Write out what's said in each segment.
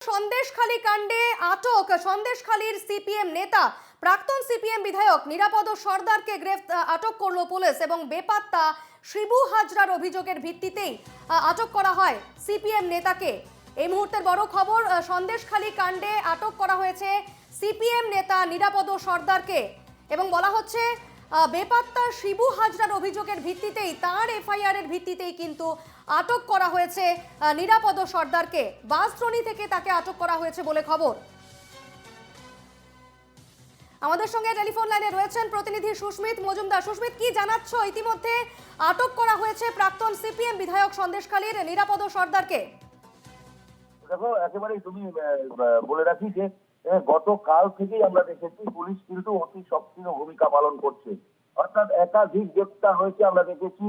সন্দেশখালী কাণ্ডে আটক সন্দেশখালীর সিপিএম নেতা প্রাক্তন সিপিএম বিধায়ক নিরাপদ সর্দারকে আটক করলো পুলিশ এবং বেপাত্তা শিবু হাজরার অভিযোগের ভিত্তিতেই আটক করা হয় সিপিএম নেতাকে। এই মুহূর্তের বড় খবর, সন্দেশখালী কাণ্ডে আটক করা হয়েছে সিপিএম নেতা নিরাপদ সর্দারকে এবং বলা হচ্ছে বেপাত্তা শিবু হাজরার অভিযোগের ভিত্তিতেই তার এফআইআর এর ভিত্তিতেই কিন্তু আটক করা হয়েছে নিরাপদ সর্দারকে। বাসট্রনি থেকে তাকে আটক করা হয়েছে বলে খবর। আমাদের সঙ্গে টেলিফোন লাইনে রয়েছেন প্রতিনিধি সুস্মিত মজুমদার। সুস্মিত, কি জানাচ্ছ? ইতিমধ্যে আটক করা হয়েছে প্রাক্তন সিপিএম বিধায়ক সন্দেশখালীর নিরাপদ সর্দারকে। দেখো, একেবারেই তুমি বলে রাখি যে গতকাল থেকেই আমরা দেখেছি পুলিশ কিন্তু অতি সক্রিয় ভূমিকা পালন করছে, অর্থাৎ একাধিক গ্রেপ্তার হয়েছে। আমরা দেখেছি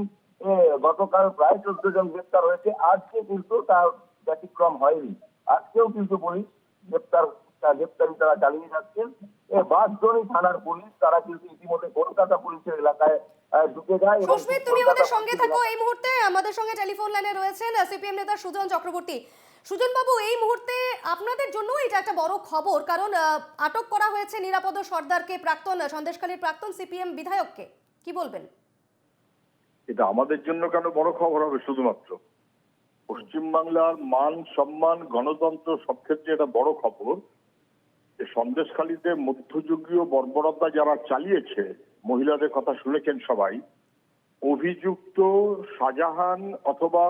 গতকাল প্রায় 14 জন গ্রেপ্তার হয়েছে, আজকে কিন্তু তার ব্যতিক্রম হয়নি। আজকেও কিন্তু পুলিশ গ্রেপ্তারি তারা চালিয়ে যাচ্ছেন। বাঁশদ্রোণী থানার পুলিশ তারা কিন্তু ইতিমধ্যে কলকাতা পুলিশের এলাকায় ঢুকে যায়। সুস্মিত, তুমি আমাদের সঙ্গে থাকো। এই মুহূর্তে আমাদের সঙ্গে টেলিফোন লাইনে রয়েছেন সিপিএম নেতা সুজন চক্রবর্তী। সুজন বাবু, এই মুহূর্তে আপনাদের জন্য এটা একটা বড় খবর, কারণ আটক করা হয়েছে নিরাপদ সর্দারকে, প্রাক্তন সন্দেশখালীর প্রাক্তন সিপিএম বিধায়ককে। কি বলবেন? এটা আমাদের জন্য কেন বড় খবর হবে? শুধুমাত্র পশ্চিমবাংলার মান সম্মান গণতন্ত্র সব ক্ষেত্রে এটা বড় খবর যে সন্দেশখালীতে মধ্যযুগীয় বর্বরতা যারা চালিয়েছে, মহিলাদের কথা শুনেছেন সবাই, অভিযুক্ত শাহজাহান অথবা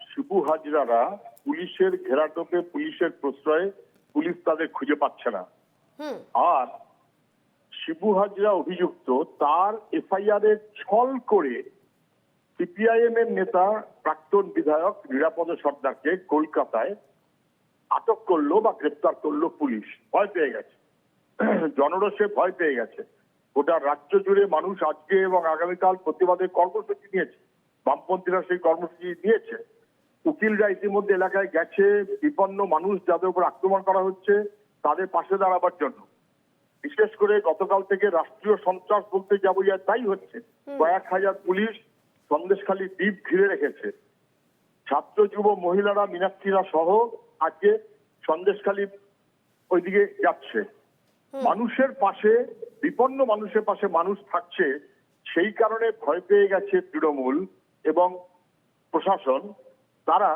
শিবু হাজরারা পুলিশের ঘেরাটোপে, পুলিশের প্রশ্রয়ে পুলিশ তাদের খুঁজে পাচ্ছে না। আর শিবু হাজরা অভিযুক্ত, তার এফআইআর এর ছল করে সিপিআইএম এর নেতা প্রাক্তন বিধায়ক নিরাপদ সর্দারকে কলকাতায় আটক করলো বা গ্রেপ্তার করলো পুলিশ। ভয় পেয়ে গেছে, জনরোষে ভয় পেয়ে গেছে। গোটা রাজ্য জুড়ে মানুষ আজকে এবং আগামীকাল প্রতিবাদের কর্মসূচি নিয়েছে, বামপন্থীরা সেই কর্মসূচি নিয়েছে। উকিলরা ইতিমধ্যে এলাকায় গেছে, বিপন্ন মানুষ যাদের উপর আক্রমণ করা হচ্ছে তাদের পাশে দাঁড়াবার জন্য। বিশেষ করে গতকাল থেকে রাষ্ট্রীয় সন্ত্রাস বলতে যাবো তাই হচ্ছে। কয়েক হাজার পুলিশ সন্দেশখালী দ্বীপ ঘিরে রেখেছে। ছাত্র যুব মহিলারা, মীনাক্ষীরা সহ আজকে সন্দেশখালী ওইদিকে যাচ্ছে। মানুষের পাশে, বিপন্ন মানুষের পাশে মানুষ থাকছে। সেই কারণে ভয় পেয়ে গেছে তৃণমূল এবং প্রশাসন। তারা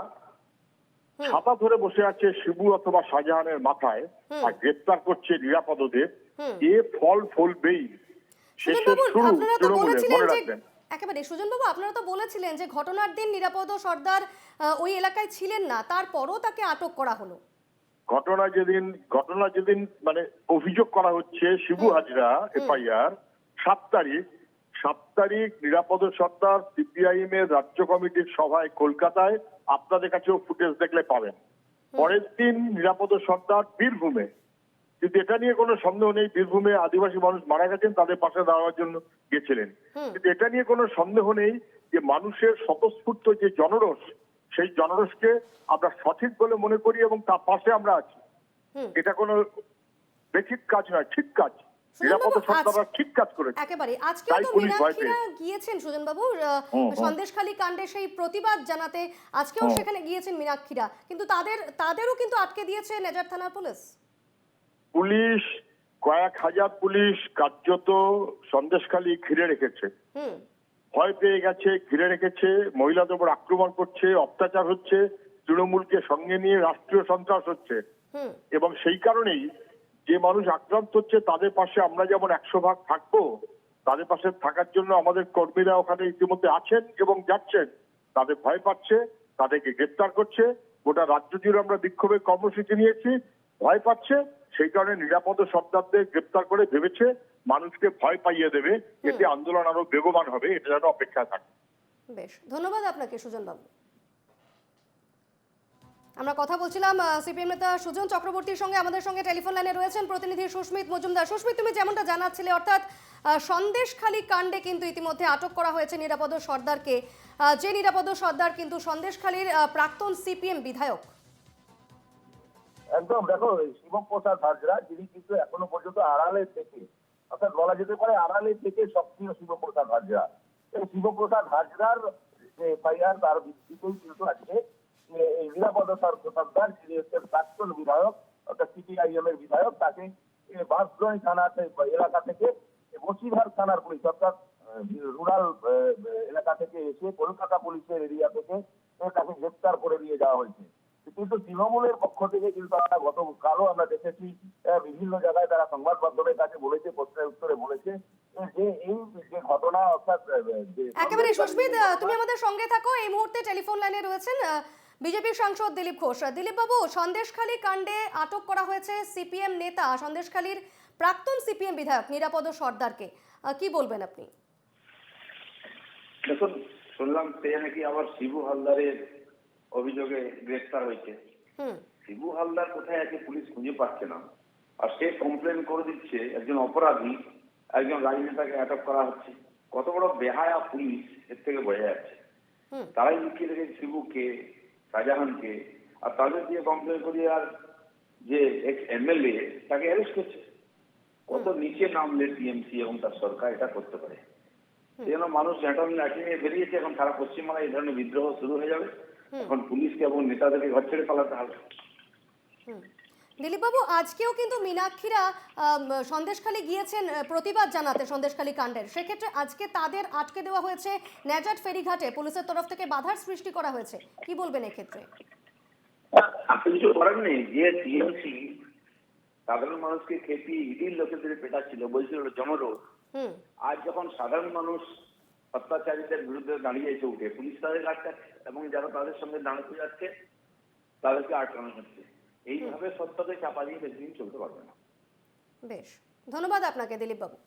ছাতা ধরে বসে আছে শিবু অথবা শাহজাহানের মাথায় আর গ্রেপ্তার করছে নিরাপদদের। এ ফল ফলবেই। শেষের শুরু তৃণমূলের, মনে রাখবেন। একেবারে সুজন বাবু, আপনারা তো বলেছিলেন যে ঘটনার দিন নিরাপদ সর্দার ওই এলাকায় ছিলেন না, তারপরও তাকে আটক করা হলো। ঘটনা যেদিন মানে অভিযোগ করা হচ্ছে শিবু হাজরা, এফআইআর 7 তারিখ নিরাপদ সর্দার সিপিআইএম এর রাজ্য কমিটির সভায় কলকাতায়, আপনাদের কাছেও ফুটেজ দেখলে পাবেন। পরের দিন নিরাপদ সর্দার বীরভূমে, কিন্তু এটা নিয়ে কোনো সন্দেহ নেই, বীরভূমে আদিবাসী মানুষ মারা গেছেন, তাদের পাশে দাঁড়ানোর জন্য গেছিলেন। কিন্তু এটা নিয়ে কোনো সন্দেহ নেই যে মানুষের স্বতঃস্ফূর্ত যে জনরোষ, সেই জনরোষকে আমরা সঠিক বলে মনে করি এবং তার পাশে আমরা আছি। এটা কোনো বেঠিক কাজ নয়, ঠিক কাজ। নিরাপদ সর্দাররা ঠিক কাজ করেছে। একেবারে আজকেও তো মীনাক্ষীরা গিয়েছেন সুজন বাবু সন্দেশখালী কাণ্ডে সেই প্রতিবাদ জানাতে, আজকেও সেখানে গিয়েছেন মীনাক্ষীরা, কিন্তু তাদেরও কিন্তু আটকে দিয়েছে নেজার থানার পুলিশ। কয়েক হাজার পুলিশ কার্যত সন্দেশখালী ঘিরে রেখেছে। ভয় পেয়ে গেছে, ঘিরে রেখেছে। মহিলাদের উপর আক্রমণ করছে, অত্যাচার হচ্ছে, তৃণমূলকে সঙ্গে নিয়ে রাষ্ট্রীয় সন্ত্রাস হচ্ছে। এবং সেই কারণেই যে মানুষ আক্রান্ত হচ্ছে তাদের পাশে আমরা যেমন 100 ভাগ থাকবো, তাদের পাশে থাকার জন্য আমাদের কর্মীরা ওখানে ইতিমধ্যে আছেন এবং যাচ্ছেন। তাদের ভয় পাচ্ছে, তাদেরকে গ্রেপ্তার করছে। গোটা রাজ্য জুড়ে আমরা বিক্ষোভের কর্মসূচি নিয়েছি, ভয় পাচ্ছে। সেই কারণে নিরাপদ সর্দারদের গ্রেপ্তার করে ভেবেছে মানুষকে ভয় পাইয়ে দেবে, এতে আন্দোলন আরো বেগবান হবে। এটা যেন অপেক্ষায় থাকে। বেশ, ধন্যবাদ আপনাকে সুজন বাবু। আমরা কথা বলছিলাম সিপিএম নেতা সুজন চক্রবর্তীর সঙ্গে। আমাদের সঙ্গে টেলিফোন লাইনে রয়েছেন প্রতিনিধি সুস্মিত মজুমদার। সুস্মিত, তুমি যেমনটা জানাচ্ছিলে, অর্থাৎ সন্দেশখালী কাণ্ডে কিন্তু ইতিমধ্যে আটক করা হয়েছে নিরাপদ সর্দারকে, যে নিরাপদ সর্দার কিন্তু সন্দেশখালীর প্রাক্তন সিপিএম বিধায়ক। একদম। দেখো, শিবপ্রসাদ হাজরা, যিনি কিন্তু এখনো পর্যন্ত আড়ালে থেকে, অর্থাৎ বলা যেতে পারে আড়ালে থেকে সক্রিয় শিবপ্রসাদ হাজরা। এই শিবপ্রসাদ হাজরার যে এফআইআর, তার ভিত্তিতেই কিন্তু আজকে এই নিরাপদ সর্দার যিনি হচ্ছেন প্রাক্তন বিধায়ক অর্থাৎ সিপিআইএম এর বিধায়ক, তাকে বাসজয় থানা এলাকা থেকে বসিরহাট থানার পুলিশ অর্থাৎ রুরাল এলাকা থেকে এসে কলকাতা পুলিশের এরিয়া থেকে তাকে গ্রেফতার করে নিয়ে যাওয়া হয়েছে। কিন্তু তৃণমূলের পক্ষ থেকে কিন্তু আমরা গতকালও আমরা দেখেছি বিভিন্ন জায়গায় তারা সংবাদ মাধ্যমের কাছে বলেছে, প্রশ্নের উত্তরে বলেছে যে এই যে ঘটনা অর্থাৎ একেবারে সুস্মিত, তুমি আমাদের সঙ্গে থাকো। এই মুহূর্তে টেলিফোন লাইনে রয়েছেন বিজেপির সাংসদ দিলীপ ঘোষ। দিলীপ বাবু, সন্দেশখালী কাণ্ডে আটক করা হয়েছে সিপিএম নেতা, সন্দেশখালীর প্রাক্তন সিপিএম বিধায়ক নিরাপদ সর্দারকে, কি বলবেন আপনি? দেখুন, শুনলাম সে নাকি আবার শিবু হালদারের অভিযোগে গ্রেফতার হয়েছে। শিবু হালদার কোথায় আছে পুলিশ খুঁজে পাচ্ছে না, আর সে কমপ্লেন করে দিচ্ছে একজন অপরাধী, একজন রাজনেতাকে আটক করা হচ্ছে। কত বড় বেহায়া পুলিশ এর থেকে বোঝা যাচ্ছে। তারাই লুকিয়ে রেখেছে শিবুকে, শাহজাহানকে, আর তাদের দিয়ে কমপ্লেন করিয়ে আর যে এক্স এমএলএ তাকে অ্যারেস্ট করছে। কত নিচে নামলে টিএমসি এবং তার সরকার এটা করতে পারে। এই জন্য মানুষ ন্যাটাল লাঠি নিয়ে বেরিয়েছে। এখন সারা পশ্চিমবাংলায় এই ধরনের বিদ্রোহ শুরু হয়ে যাবে। এখন পুলিশকে এবং নেতাদেরকে ঘর ছেড়ে পালাতে হবে। দিলীপ বাবু, আজকেও কিন্তু মীনাক্ষীরা সন্দেশখালী গিয়েছেন প্রতিবাদ জানাতে সন্দেশখালী কাণ্ডের। সেক্ষেত্রে আজকে তাদের আটকে দেওয়া হয়েছে নেজাট ফেরিঘাটে, পুলিশের তরফ থেকে বাধার সৃষ্টি করা হয়েছে, কি বলবেন এক্ষেত্রে? আপনি কিছু করার নেই। যে টিএমসি সাধারণ মানুষকে খেপিয়ে ইডির লোকেদের পেটাচ্ছিল, বলছিল জনরোধ, আজ যখন সাধারণ মানুষ অত্যাচারীদের বিরুদ্ধে দাঁড়িয়েছে উঠে, পুলিশ তাদের আটকাচ্ছে এবং যারা তাদের সঙ্গে দাঁড়াতে যাচ্ছে তাদেরকে আটকানো হচ্ছে। এইভাবে সত্যকে চাপা দিয়ে বেশিদিন চলতে পারবে না। বেশ, ধন্যবাদ আপনাকে দিলীপ বাবু।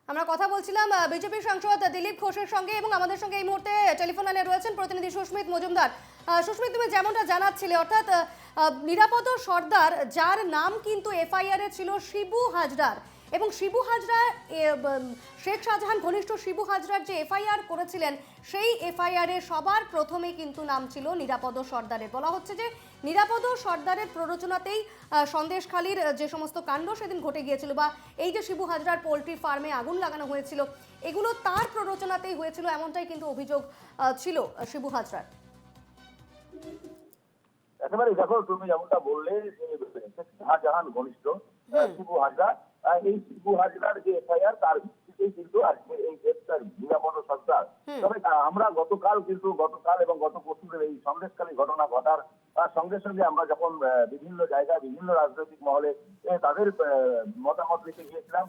আমরা কথা বলছিলাম বিজেপির সাংসদ দিলীপ ঘোষের সঙ্গে, এবং আমাদের সঙ্গে এই মুহূর্তে টেলিফোন লাইনে রয়েছেন প্রতিনিধি সুস্মিত মজুমদার। সুস্মিত, তুমি যেমনটা জানাচ্ছিলে, অর্থাৎ নিরাপদ সর্দার, যার নাম কিন্তু এফআইআর এ ছিল শিবু হাজরার, এবং শিবু হাজরা শেখ শাহজাহান ঘনিষ্ঠ শিবু হাজরার যে এফআইআর করেছিলেন, সেই এফআইআর এ সবার প্রথমে কিন্তু নাম ছিল নিরাপদ সর্দারের। বলা হচ্ছে যে নিরাপদ সর্দারের প্ররোচনাতেই সন্দেশখালীর যে সমস্ত কাণ্ড সেদিন ঘটে গিয়েছিল, বা এই যে শিবু হাজরার পোলট্রি ফার্মে আগুন লাগানো হয়েছিল, এগুলো তার প্ররোচনাতেই হয়েছিল, এমনটাই কিন্তু অভিযোগ ছিল শিবু হাজরার। একেবারে দেখো, তুমি যেমনটা বললে যে শাহজাহান ঘনিষ্ঠ শিবু হাজরা, এই শিবু হাজরার যে এফআইআর তার ভিত্তিতেই কিন্তু আজকে এই গ্রেফতার নিরাপদ সর্দার। তবে আমরা গতকাল এবং গত পরশুদের এই সন্দেশখালী ঘটনা ঘটার সঙ্গে সঙ্গে আমরা যখন বিভিন্ন জায়গায় বিভিন্ন রাজনৈতিক মহলে তাদের মতামত লিখে গিয়েছিলাম,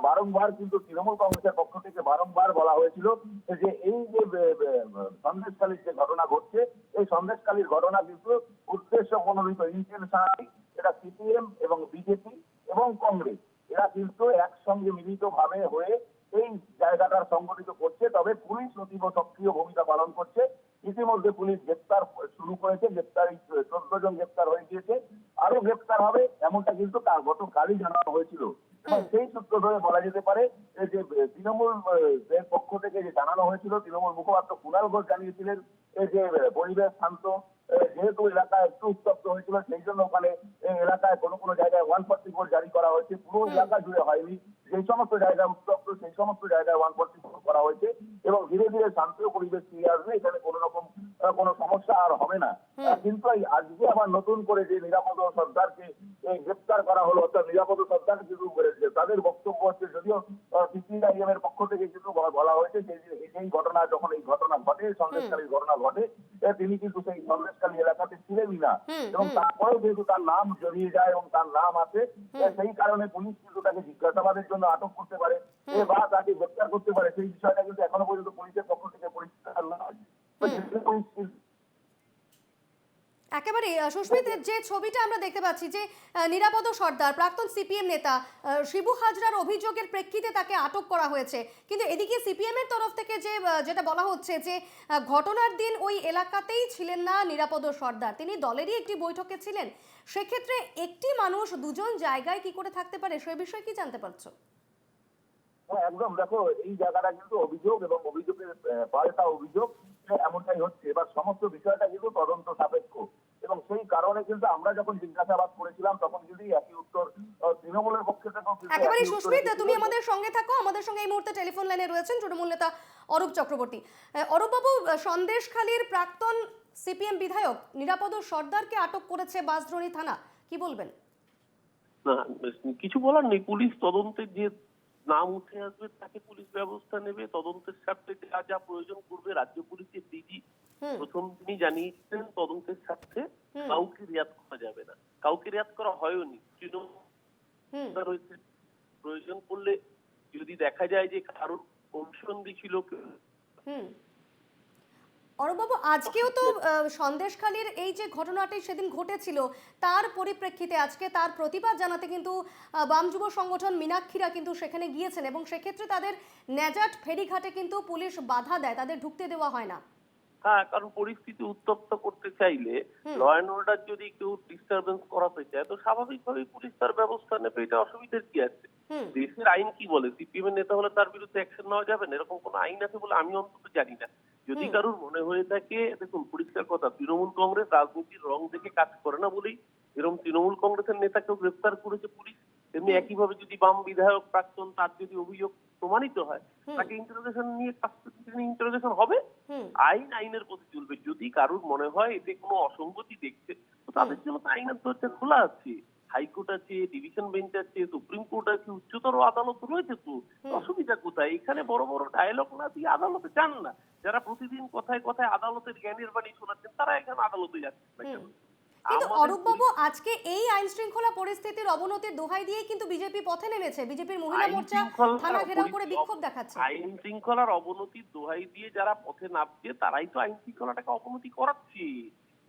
বারংবার কিন্তু তৃণমূল কংগ্রেসের পক্ষ থেকে বারংবার বলা হয়েছিল যে এই যে সন্দেশখালীর যে ঘটনা ঘটছে, এই সন্দেশখালীর ঘটনা কিন্তু উদ্দেশ্য মনোনীত ইন্টেনশনালি, এটা সিপিএম এবং বিজেপি এবং কংগ্রেস এরা কিন্তু একসঙ্গে মিলিত ভাবে হয়ে এই জায়গাটার সংগঠিত করছে। তবে পুলিশ অতীব সক্রিয় ভূমিকা পালন করছে। ইতিমধ্যে পুলিশ গ্রেফতার শুরু করেছে, 14 জন গ্রেফতার হয়ে গিয়েছে, আরো গ্রেফতার হবে এমনটা কিন্তু গতকালই জানানো হয়েছিল। এবং সেই সূত্র ধরে বলা যেতে পারে যে তৃণমূল পক্ষ থেকে যে জানানো হয়েছিল, তৃণমূল মুখপাত্র কুণাল ঘোষ জানিয়েছিলেন যে পরিবেশ শান্ত, যেহেতু এলাকা একটু উত্তপ্ত হয়েছিল সেই জন্য ওখানে এলাকায় কোনো জায়গায় 144 জারি করা হয়েছে, পুরো এলাকা জুড়ে হয়নি। যেই সমস্ত জায়গায় উত্তপ্ত সেই সমস্ত জায়গায় 144 করা হয়েছে, এবং ধীরে ধীরে শান্ত পরিবেশ ফিরে আসবে, এখানে কোনো রকম কোনো সমস্যা আর হবে না। কিন্তু আজকে আবার নতুন করে যে নিরাপদ সর্দারকে গ্রেফতার করা হলো, অর্থাৎ নিরাপদ সর্দার কিন্তু তাদের বক্তব্য হচ্ছে, যদিও সিপিআইএম এর পক্ষ থেকে কিন্তু বলা হয়েছে যে এই ঘটনা যখন এই ঘটনা ঘটে, সন্দেশখালীর ঘটনা ঘটে, তিনি কিন্তু সেই সন্দেশখালী এলাকাতে ছিলেনই না, এবং তারপরেও যেহেতু তার নাম জড়িয়ে যায় এবং তার নাম আছে, সেই কারণে পুলিশ কিন্তু তাকে জিজ্ঞাসাবাদের জন্য আটক করতে পারে বা তাকে গ্রেফতার করতে পারে। সেই বিষয়টা কিন্তু এখনো পর্যন্ত পুলিশের পক্ষ থেকে পরিষ্কার নয়। একেবারে সুস্মিত, যে ছবিটা আমরা দেখতে পাচ্ছি যে নিরাপদ সর্দার প্রাক্তন সিপিএম নেতা শিবু হাজরার অভিযোগের প্রেক্ষিতে তাকে আটক করা হয়েছে, কিন্তু এদিকে সিপিএম এর তরফ থেকে যেটা বলা হচ্ছে যে ঘটনার দিন ওই এলাকাতেই ছিলেন না নিরাপদ সর্দার, তিনি দলেরই একটি বৈঠকে ছিলেন। সেক্ষেত্রে একটি মানুষ দুজন জায়গায় কি করে থাকতে পারে, সে বিষয়ে কি জানতে পারছো? একদম, দেখো এই জায়গাটা কিন্তু অভিযোগ এবং অভিযোগের পাল্টা অভিযোগ এমনটাই হচ্ছে। এবার সমস্ত বিষয়টা কিন্তু তদন্ত সাপেক্ষ, এবং সেই কারণে কিন্তু আমরা যখন জিজ্ঞাসাবাদ করেছিলাম তখন কিন্তু একই উত্তর তৃণমূলের পক্ষ থেকে একেবারে সুস্মিত, তুমি আমাদের সঙ্গে থাকো। আমাদের সঙ্গে এই মুহূর্তে টেলিফোন লাইনে রয়েছেন তৃণমূল নেতা অরূপ চক্রবর্তী। অরূপ বাবু, সন্দেশখালীর প্রাক্তন সিপিএম বিধায়ক নিরাপদ সর্দারকে আটক করেছে বাঁশদ্রোণী থানা, কি বলবেন? না, কিছু বলার নেই। পুলিশ তদন্তের যে নাম উঠে আসবে তাকে পুলিশ ব্যবস্থা নেবে। তদন্তের স্বার্থে যা যা প্রয়োজন করবে রাজ্য পুলিশের ডিজি প্রথম দিনই জানিয়েছিলেন তদন্তের স্বার্থে কাউকে রেয়াত করা যাবে না। কাউকে রেয়াত করা হয়নি। তৃণমূল রয়েছে, প্রয়োজন পড়লে যদি দেখা যায় যে কারোর অনুসন্ধি ছিল অরূপবাবু, আজকেও তো সন্দেশখালীর এই যে ঘটনাটি সেদিন ঘটেছিল তার পরিপ্রেক্ষিতে আজকে তার প্রতিবাদ জানাতে কিন্তু বাম যুব সংগঠন মীনাক্ষীরা কিন্তু সেখানে গিয়েছেন এবং সেক্ষেত্রে তাদের ন্যাজাট ফেরিঘাটে কিন্তু পুলিশ বাধা দেয়, তাদের ঢুকতে দেওয়া হয় না। হ্যাঁ, কারণ পরিস্থিতি উত্তপ্ত করতে চাইলে, ল অ্যান্ড অর্ডার যদি কেউ ডিস্টারবেন্স করাতে চায় তো স্বাভাবিকভাবেই পুলিশ তার ব্যবস্থা নেবে। এটা অসুবিধার কি আছে? দেশের আইন কি বলে? সিপিএম এর নেতা হলে তার বিরুদ্ধে অ্যাকশন নেওয়া যাবে না, এরকম কোনো আইন আছে বলে আমি অন্তত জানি না। যদি কারোর মনে হয়ে থাকে, দেখুন পরিষ্কার কথা, তৃণমূল কংগ্রেস রাজনীতির রং দেখে কাজ করে না বলেই এরকম তৃণমূল কংগ্রেসের নেতাকেও গ্রেফতার করেছে পুলিশ। তেমনি একইভাবে যদি বাম বিধায়ক প্রাক্তন তার যদি অভিযোগ প্রমাণিত হয় তাকে ইন্টারোগেশন নিয়ে ইন্টারোগেশন হবে। আইনের পথে চলবে। যদি কারোর মনে হয় এতে কোনো অসঙ্গতি দেখছে তো তাদের জন্য তো আইনের দরজা খোলা আছে। হাইকোর্ট আছে, ডিভিশন বেঞ্চ আছে, সুপ্রিম কোর্ট আছে, উচ্চতর আদালত রয়েছে। তো অসুবিধা কোথায়? এখানে বড় বড় ডায়লগ না দিয়ে আদালতে যান না। যারা প্রতিদিন কথায় কথায় আদালতের জ্ঞানের বাণী শোনাচ্ছেন তারা এখানে আদালতে যাচ্ছেন না কেন? কিন্তু অরূপবাবু, আজকে এই আইন শৃঙ্খলা পরিস্থিতির অবনতির দোহাই দিয়ে কিন্তু বিজেপি পথে নেমেছে। বিজেপির মহিলা মোর্চা থানা ঘেরাও করে বিক্ষোভ দেখাচ্ছে। আইন শৃঙ্খলার অবনতির দোহাই দিয়ে যারা পথে নামছে তারাই তো আইন শৃঙ্খলাটাকে অবনতি করাচ্ছে।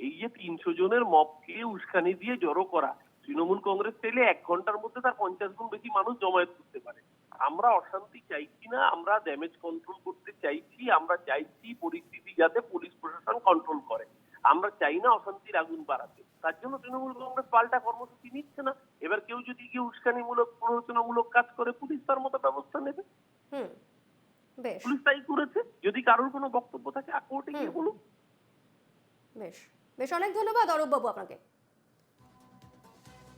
এই যে 300 জনের মবকে উস্কানি দিয়ে জড়ো করা, তৃণমূল কংগ্রেস চাইলে 1 ঘন্টার মধ্যে তার 50 গুণ বেশি মানুষ জমায়েত করতে পারে। আমরা অশান্তি চাইছি না, আমরা ড্যামেজ কন্ট্রোল করতে চাইছি। আমরা চাইছি পরিস্থিতি যাতে পুলিশ প্রশাসন কন্ট্রোল করে। আমরা চাই না অশান্তির আগুন বাড়াতে। তার জন্য তৃণমূল কংগ্রেস পাল্টা কর্মসূচি নিচ্ছে না। এবার কেউ যদি গিয়ে উস্কানিমূলক প্ররোচনামূলক কাজ করে পুলিশ তার মতো ব্যবস্থা নেবে। বেশ, পুলিশ তাই করেছে। যদি কারোর কোনো বক্তব্য থাকে কোর্টে গিয়ে বলুন। বেশ বেশ, অনেক ধন্যবাদ অরূপবাবু আপনাকে।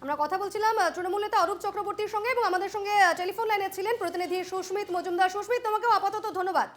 আমরা কথা বলছিলাম তৃণমূল নেতা অরূপ চক্রবর্তীর সঙ্গে এবং আমাদের সঙ্গে টেলিফোন লাইনে ছিলেন প্রতিনিধি সুস্মিত মজুমদার। সুস্মিত, তোমাকেও আপাতত ধন্যবাদ।